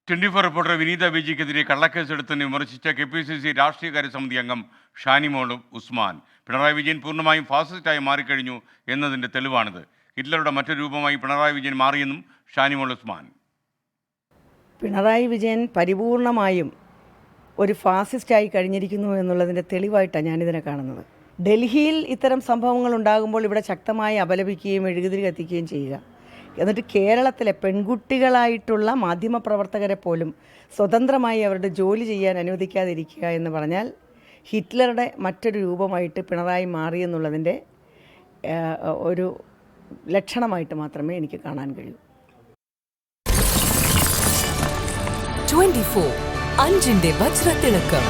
24 reporter വിനീത വിജിക്കെതിരെ കള്ളക്കേസെടുത്തെന്ന് വിമർശിച്ച KPCC രാഷ്ട്രീയകാര്യ സമിതി അംഗം ഷാനിമോൾ ഉസ്മാൻ. പിണറായി വിജയൻ പൂർണ്ണമായും ഫാസിസ്റ്റായി മാറിക്കഴിഞ്ഞു എന്നതിൻ്റെ തെളിവാണിത്. ഹിറ്റ്ലറുടെ മറ്റൊരു രൂപമായി പിണറായി വിജയൻ മാറിയെന്നും ഷാനിമോൾ ഉസ്മാൻ. പിണറായി വിജയൻ പരിപൂർണമായും ഒരു ഫാസിസ്റ്റായി കഴിഞ്ഞിരിക്കുന്നു എന്നുള്ളതിൻ്റെ തെളിവായിട്ടാണ് ഞാനിതിനെ കാണുന്നത്. ഡൽഹിയിൽ ഇത്തരം സംഭവങ്ങൾ ഉണ്ടാകുമ്പോൾ ഇവിടെ ശക്തമായി അപലപിക്കുകയും മെഴുകുതിരി കത്തിക്കുകയും ചെയ്യുക, എന്നിട്ട് കേരളത്തിലെ പെൺകുട്ടികളായിട്ടുള്ള മാധ്യമപ്രവർത്തകരെ പോലും സ്വതന്ത്രമായി അവരുടെ ജോലി ചെയ്യാൻ അനുവദിക്കാതിരിക്കുക എന്ന് പറഞ്ഞാൽ ഹിറ്റ്ലറുടെ മറ്റൊരു രൂപമായിട്ട് പിണറായി മാറിയെന്നുള്ളതിൻ്റെ ഒരു ലക്ഷണമായിട്ട് മാത്രമേ എനിക്ക് കാണാൻ കഴിയൂ. 24 അഞ്ചിന്റെ വജ്രത്തിളക്കം.